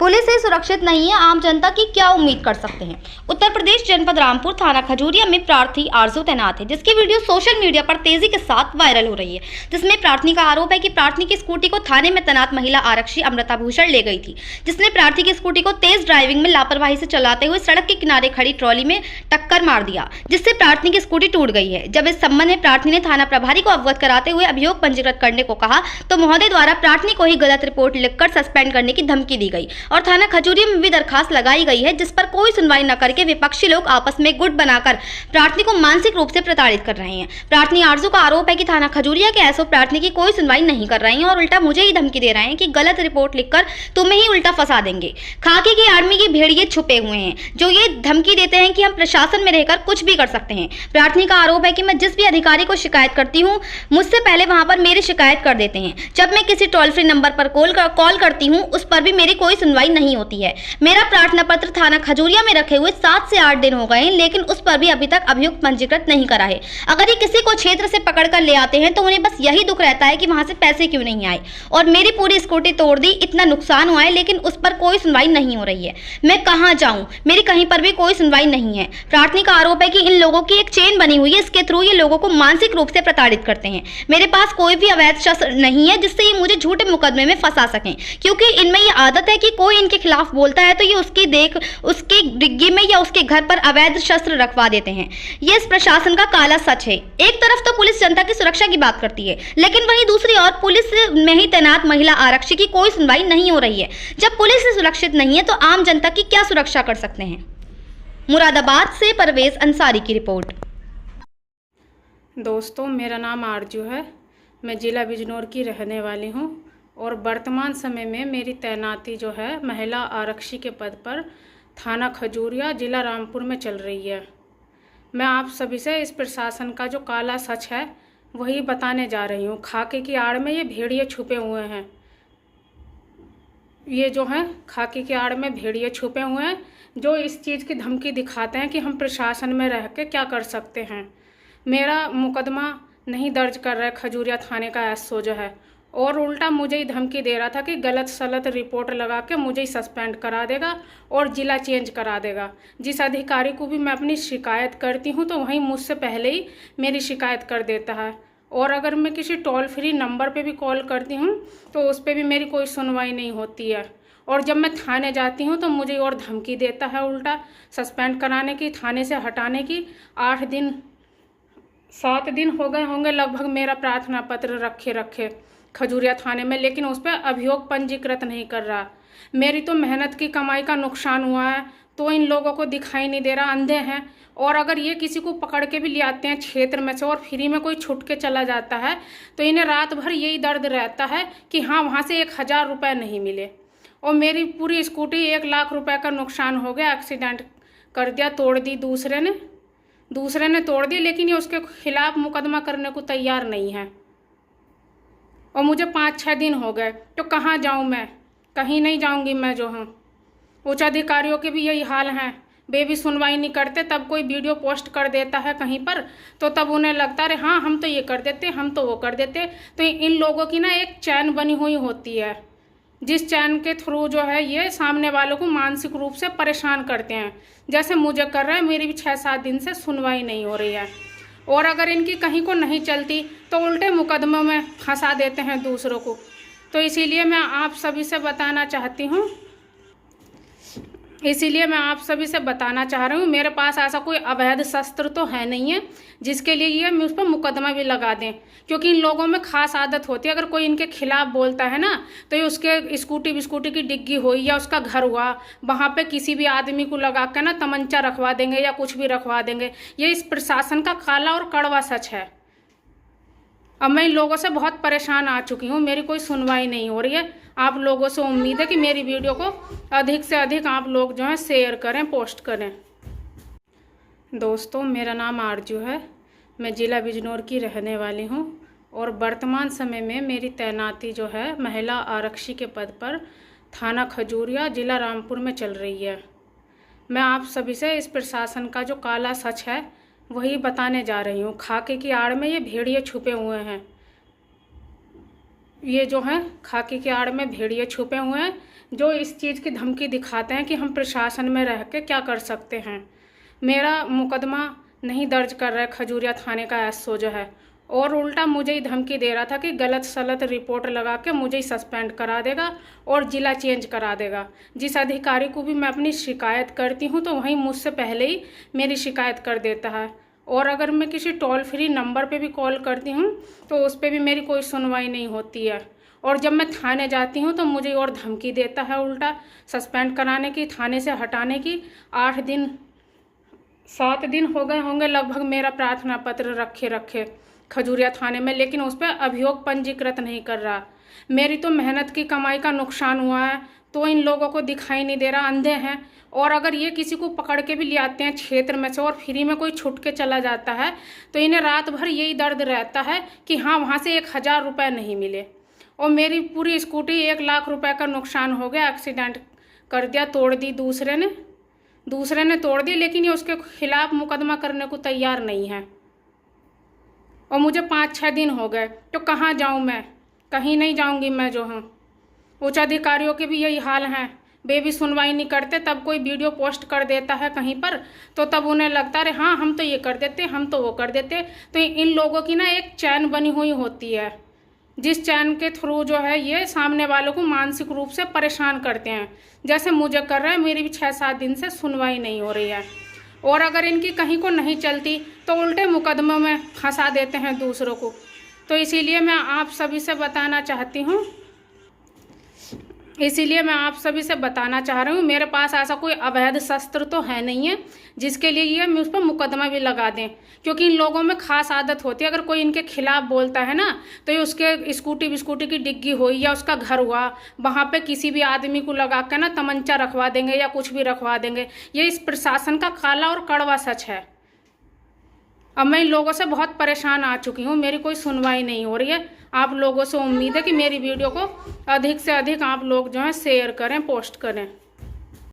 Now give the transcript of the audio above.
Police से सुरक्षित नहीं है, आम जनता की क्या उम्मीद कर सकते हैं। उत्तर प्रदेश जनपद रामपुर थाना खजूरिया में प्रार्थी आरजू तैनात है, जिसकी वीडियो सोशल मीडिया पर तेजी के साथ वायरल हो रही है। जिसमें प्रार्थी का आरोप है कि प्रार्थी की स्कूटी को थाने में तैनात महिला आरक्षी अमृता भूषण ले गई थी, जिसने प्रार्थी की स्कूटी को तेज ड्राइविंग में लापरवाही से चलाते हुए सड़क के किनारे खड़ी ट्रॉली में टक्कर मार दिया, जिससे प्रार्थी की स्कूटी टूट गई है। जब इस संबंध में प्रार्थी ने थाना प्रभारी को अवगत कराते हुए अभियोग पंजीकृत करने को कहा, तो महोदय द्वारा प्रार्थी को ही गलत रिपोर्ट लिखकर सस्पेंड करने की धमकी दी गई और थाना खजूरिया में भी दरखास्त लगाई गई है, जिस पर कोई सुनवाई न करके विपक्षी लोग आपस में गुट बनाकर प्रार्थी को मानसिक रूप से प्रताड़ित कर रहे हैं। प्रार्थी आरजू का आरोप है कि थाना खजूरिया के एसओ प्रार्थी की कोई सुनवाई नहीं कर रही हैं और उल्टा मुझे ही धमकी दे रहे हैं कि गलत रिपोर्ट लिखकर तुम्हें ही उल्टा फंसा देंगे। खाकी की आर्मी के भेड़िए छुपे हुए हैं जो ये धमकी देते हैं कि हम प्रशासन में रहकर कुछ भी कर सकते हैं। प्रार्थी का आरोप है कि मैं जिस भी अधिकारी को शिकायत करती हूँ, मुझसे पहले वहां पर मेरी शिकायत कर देते हैं। जब मैं किसी टोल फ्री नंबर पर कॉल करती हूँ, उस पर भी मेरी कोई सुनवाई नहीं होती है। मेरा प्रार्थना पत्र थाना खजूरिया में रखे हुए 7 से 8 दिन हो गए हैं, लेकिन उस पर भी अभी तक अभियुक्त पंजीकृत नहीं करा है। अगर ये किसी को क्षेत्र से पकड़ कर ले आते हैं तो उन्हें बस यही दुख रहता है कि वहां से पैसे क्यों नहीं आए और मेरी पूरी स्कूटी तोड़ दी, इतना नुकसान हुआ है, लेकिन उस पर कोई सुनवाई नहीं हो रही है। मैं कहां जाऊं, मेरी कहीं पर भी कोई सुनवाई नहीं है। प्रार्थी का आरोप है कि इन लोगों की एक चेन बनी हुई है, इसके थ्रू ये लोगों को मानसिक रूप से प्रताड़ित करते हैं। मेरे पास कोई भी अवैध शस्त्र नहीं है जिससे ये मुझे झूठे मुकदमे में फंसा सकें, क्योंकि इनमें ये आदत है कि कोई इनके खिलाफ बोलता है तो ये उसके डिग्गी में या उसके घर पर अवैध शस्त्र रखवा देते हैं। ये इस प्रशासन का काला सच है। एक तरफ तो पुलिस जनता की सुरक्षा की बात करती है, लेकिन वहीं दूसरी ओर पुलिस में ही तैनात महिला आरक्षी की कोई सुनवाई नहीं हो रही है। जब पुलिस से सुरक्षित नहीं है तो आम जनता की क्या सुरक्षा कर सकते हैं। मुरादाबाद से परवेज अंसारी की रिपोर्ट। दोस्तों, मेरा नाम आरजू है। मैं ज़िला बिजनौर की रहने वाली हूँ और वर्तमान समय में मेरी तैनाती जो है महिला आरक्षी के पद पर थाना खजूरिया ज़िला रामपुर में चल रही है। मैं आप सभी से इस प्रशासन का जो काला सच है वही बताने जा रही हूँ। खाके की आड़ में ये भेड़िए छुपे हुए हैं। ये जो हैं खाकी की आड़ में भेड़िए छुपे हुए हैं जो इस चीज़ की धमकी दिखाते हैं कि हम प्रशासन में रह के क्या कर सकते हैं। मेरा मुकदमा नहीं दर्ज कर रहा है खजूरिया थाने का एसओ जो है, और उल्टा मुझे ही धमकी दे रहा था कि गलत सलत रिपोर्ट लगा के मुझे ही सस्पेंड करा देगा और ज़िला चेंज करा देगा। जिस अधिकारी को भी मैं अपनी शिकायत करती हूँ तो वहीं मुझसे पहले ही मेरी शिकायत कर देता है, और अगर मैं किसी टोल फ्री नंबर पे भी कॉल करती हूँ तो उस पर भी मेरी कोई सुनवाई नहीं होती है। और जब मैं थाने जाती हूँ तो मुझे और धमकी देता है उल्टा सस्पेंड कराने की, थाने से हटाने की। 7 दिन हो गए होंगे लगभग मेरा प्रार्थना पत्र रखे खजूरिया थाने में, लेकिन उस पर अभियोग पंजीकृत नहीं कर रहा। मेरी तो मेहनत की कमाई का नुकसान हुआ है तो इन लोगों को दिखाई नहीं दे रहा, अंधे हैं। और अगर ये किसी को पकड़ के भी ले आते हैं क्षेत्र में से और फ्री में कोई छुट के चला जाता है तो इन्हें रात भर यही दर्द रहता है कि हाँ वहाँ से 1000 रुपये नहीं मिले। और मेरी पूरी स्कूटी 1 लाख रुपए का नुकसान हो गया, एक्सीडेंट कर दिया, तोड़ दी दूसरे ने तोड़ दी, लेकिन ये उसके खिलाफ मुकदमा करने को तैयार नहीं है। और मुझे 5-6 दिन हो गए तो कहाँ जाऊँ मैं, कहीं नहीं जाऊँगी मैं जो हूँ। उच्च अधिकारियों के भी यही हाल हैं, वे भी सुनवाई नहीं करते। तब कोई वीडियो पोस्ट कर देता है कहीं पर तो तब उन्हें लगता है हाँ हम तो ये कर देते, हम तो वो कर देते। तो इन लोगों की ना एक चैन बनी हुई होती है, जिस चैन के थ्रू जो है ये सामने वालों को मानसिक रूप से परेशान करते हैं, जैसे मुझे कर रहा है। मेरी भी 6-7 दिन से सुनवाई नहीं हो रही है, और अगर इनकी कहीं को नहीं चलती तो उल्टे मुकदमों में फंसा देते हैं दूसरों को। तो इसीलिए मैं आप सभी से बताना चाह रही हूँ मेरे पास ऐसा कोई अवैध शस्त्र तो है नहीं है जिसके लिए ये मैं उस पर मुकदमा भी लगा दें, क्योंकि इन लोगों में खास आदत होती है अगर कोई इनके खिलाफ बोलता है ना तो ये उसके स्कूटी की डिग्गी हुई या उसका घर हुआ वहाँ पे किसी भी आदमी को लगा के ना तमंचा रखवा देंगे या कुछ भी रखवा देंगे। ये इस प्रशासन का काला और कड़वा सच है। अब मैं इन लोगों से बहुत परेशान आ चुकी हूँ, मेरी कोई सुनवाई नहीं हो रही है। आप लोगों से उम्मीद है कि मेरी वीडियो को अधिक से अधिक आप लोग जो है शेयर करें, पोस्ट करें। दोस्तों, मेरा नाम आरजू है। मैं ज़िला बिजनौर की रहने वाली हूँ और वर्तमान समय में मेरी तैनाती जो है महिला आरक्षी के पद पर थाना खजूरिया ज़िला रामपुर में चल रही है। मैं आप सभी से इस प्रशासन का जो काला सच है वही बताने जा रही हूँ। खाके की आड़ में ये भेड़िए छुपे हुए हैं। ये जो हैं खाकी की आड़ में भेड़िए छुपे हुए हैं जो इस चीज़ की धमकी दिखाते हैं कि हम प्रशासन में रह के क्या कर सकते हैं। मेरा मुकदमा नहीं दर्ज कर रहा है खजूरिया थाने का एसओ जो है, और उल्टा मुझे ही धमकी दे रहा था कि गलत सलत रिपोर्ट लगा के मुझे ही सस्पेंड करा देगा और ज़िला चेंज करा देगा। जिस अधिकारी को भी मैं अपनी शिकायत करती हूँ तो वहीं मुझसे पहले ही मेरी शिकायत कर देता है, और अगर मैं किसी टोल फ्री नंबर पे भी कॉल करती हूँ तो उस पर भी मेरी कोई सुनवाई नहीं होती है। और जब मैं थाने जाती हूँ तो मुझे और धमकी देता है उल्टा सस्पेंड कराने की, थाने से हटाने की। 7 दिन हो गए होंगे लगभग मेरा प्रार्थना पत्र रखे खजूरिया थाने में, लेकिन उस पर अभियोग पंजीकृत नहीं कर रहा। मेरी तो मेहनत की कमाई का नुकसान हुआ है, तो इन लोगों को दिखाई नहीं दे रहा, अंधे हैं। और अगर ये किसी को पकड़ के भी ले आते हैं क्षेत्र में से और फ्री में कोई छुट के चला जाता है तो इन्हें रात भर यही दर्द रहता है कि हाँ वहाँ से 1000 रुपये नहीं मिले। और मेरी पूरी स्कूटी 1 लाख रुपए का नुकसान हो गया, एक्सीडेंट कर दिया, तोड़ दी दूसरे ने तोड़ दी, लेकिन ये उसके खिलाफ मुकदमा करने को तैयार नहीं है। और मुझे 5-6 दिन हो गए, तो कहाँ जाऊँ मैं? कहीं नहीं जाऊँगी मैं जो हूँ। उच्च अधिकारियों के भी यही हाल हैं, वे भी सुनवाई नहीं करते। तब कोई वीडियो पोस्ट कर देता है कहीं पर तो तब उन्हें लगता है हाँ हम तो ये कर देते, हम तो वो कर देते। तो इन लोगों की ना एक चैन बनी हुई होती है, जिस चैन के थ्रू जो है ये सामने वालों को मानसिक रूप से परेशान करते हैं, जैसे मुझे कर रहे हैं। मेरी भी 6-7 दिन से सुनवाई नहीं हो रही है, और अगर इनकी कहीं को नहीं चलती तो उल्टे मुकदमों में फंसा देते हैं दूसरों को। तो इसीलिए मैं आप सभी से बताना चाह रही हूँ, मेरे पास ऐसा कोई अवैध शस्त्र तो है नहीं है जिसके लिए ये मैं उस पर मुकदमा भी लगा दें, क्योंकि इन लोगों में खास आदत होती है, अगर कोई इनके खिलाफ बोलता है ना तो ये उसके स्कूटी की डिग्गी हुई या उसका घर हुआ वहाँ पे किसी भी आदमी को लगा के ना तमंचा रखवा देंगे या कुछ भी रखवा देंगे। ये इस प्रशासन का काला और कड़वा सच है। अब मैं इन लोगों से बहुत परेशान आ चुकी हूँ, मेरी कोई सुनवाई नहीं हो रही है। आप लोगों से उम्मीद है कि मेरी वीडियो को अधिक से अधिक आप लोग जो है शेयर करें, पोस्ट करें।